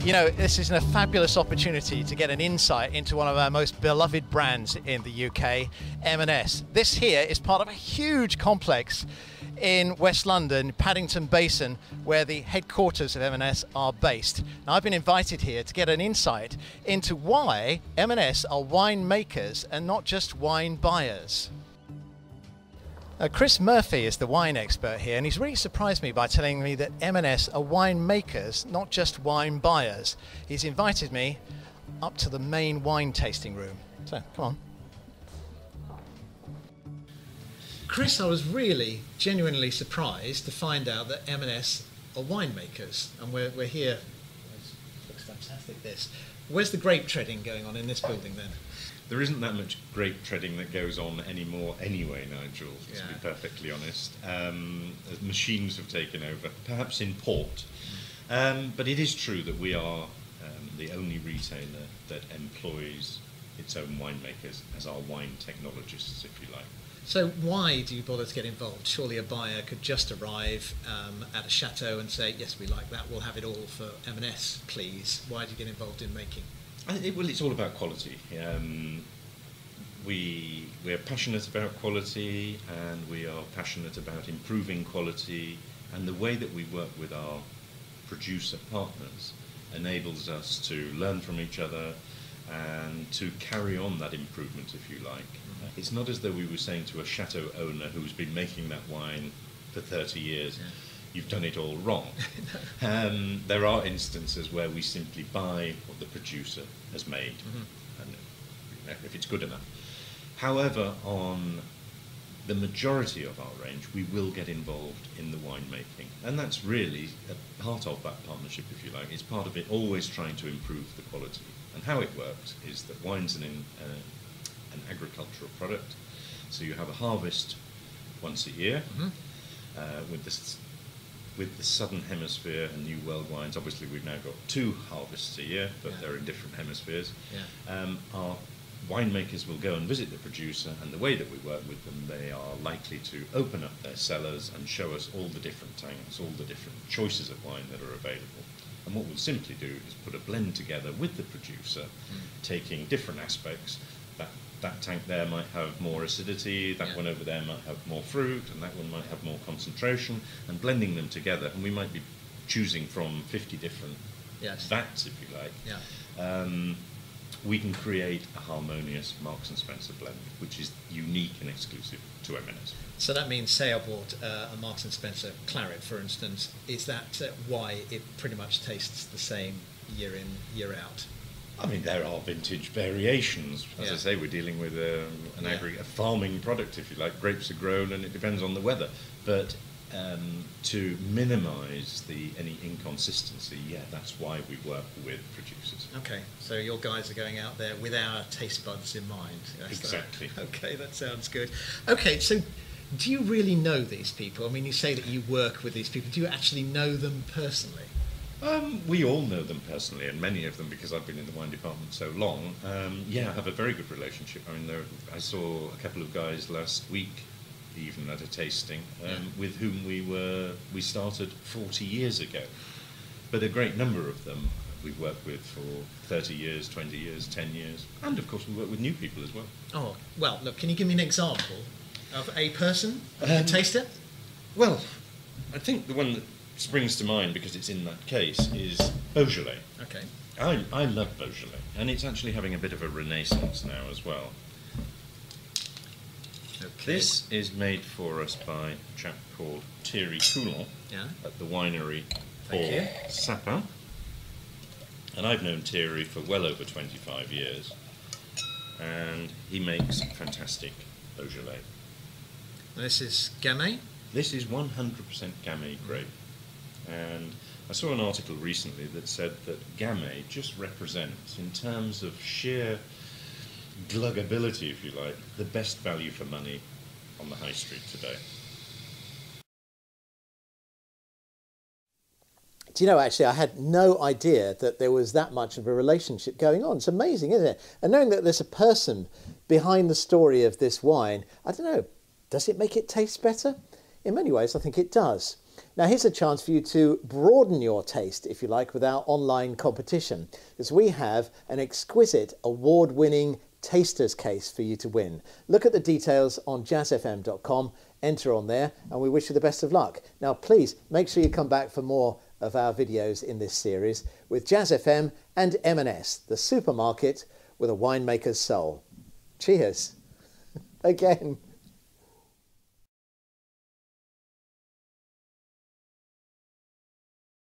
You know, this is a fabulous opportunity to get an insight into one of our most beloved brands in the UK, M&S. This here is part of a huge complex in West London, Paddington Basin, where the headquarters of M&S are based. Now, I've been invited here to get an insight into why M&S are wine makers and not just wine buyers. Chris Murphy is the wine expert here, and he's really surprised me by telling me that M&S are wine makers, not just wine buyers. He's invited me up to the main wine tasting room. So, come on. Chris, I was really genuinely surprised to find out that M&S are winemakers, and we're here. It looks fantastic, this. Where's the grape treading going on in this building then? There isn't that much grape treading that goes on anymore anyway, Nigel, to be perfectly honest. Machines have taken over, perhaps in port. But it is true that we are the only retailer that employs its own winemakers as our wine technologists, if you like. So why do you bother to get involved? Surely a buyer could just arrive at a chateau and say, yes, we like that, we'll have it all for M&S, please. Why do you get involved in making? Well, it's all about quality. We're passionate about quality, and we are passionate about improving quality, and the way that we work with our producer partners enables us to learn from each other and to carry on that improvement, if you like. It's not as though we were saying to a chateau owner who's been making that wine for 30 years, you've done it all wrong. There are instances where we simply buy what the producer has made, and if it's good enough. However, on the majority of our range, we will get involved in the winemaking, and that's really a part of that partnership, if you like. It's part of it always trying to improve the quality. And how it works is that wine's an agricultural product, so you have a harvest once a year. With the Southern Hemisphere and New World wines, obviously we've now got 2 harvests a year, but they're in different hemispheres. Our winemakers will go and visit the producer, and the way that we work with them, they are likely to open up their cellars and show us all the different tanks, all the different choices of wine that are available. And what we'll simply do is put a blend together with the producer, taking different aspects. That tank there might have more acidity, that one over there might have more fruit, and that one might have more concentration, and blending them together. And we might be choosing from 50 different vats, if you like. We can create a harmonious Marks and Spencer blend, which is unique and exclusive to M&S. So that means, say I bought a Marks and Spencer Claret, for instance, is that why it pretty much tastes the same year in, year out? I mean, there are vintage variations. As I say, we're dealing with a farming product, if you like. Grapes are grown, and it depends on the weather. But to minimise any inconsistency, that's why we work with producers. Okay, so your guys are going out there with our taste buds in mind. Exactly. Okay, that sounds good. Okay, so do you really know these people? I mean, you say that you work with these people. Do you actually know them personally? We all know them personally, and many of them, because I've been in the wine department so long, I have a very good relationship. I mean, I saw a couple of guys last week, even at a tasting, with whom we started 40 years ago. But a great number of them we've worked with for 30 years, 20 years, 10 years, and of course we work with new people as well. Oh, well, look, can you give me an example of a person, a taster? Well, I think the one that springs to mind, because it's in that case, is Beaujolais. Okay. I love Beaujolais, and it's actually having a bit of a renaissance now as well. Okay. This is made for us by a chap called Thierry Coulon at the winery Paul Sapin. And I've known Thierry for well over 25 years, and he makes fantastic Beaujolais. This is Gamay? This is 100% Gamay grape. And I saw an article recently that said that Gamay just represents, in terms of sheer gluggability, if you like, the best value for money on the high street today. Do you know, actually, I had no idea that there was that much of a relationship going on. It's amazing, isn't it? And knowing that there's a person behind the story of this wine, I don't know, does it make it taste better? In many ways, I think it does. Now here's a chance for you to broaden your taste, if you like, with our online competition, because we have an exquisite award-winning taster's case for you to win. Look at the details on jazzfm.com, enter on there, and we wish you the best of luck. Now please make sure you come back for more of our videos in this series with Jazz FM and M&S, the supermarket with a winemaker's soul. Cheers. Again.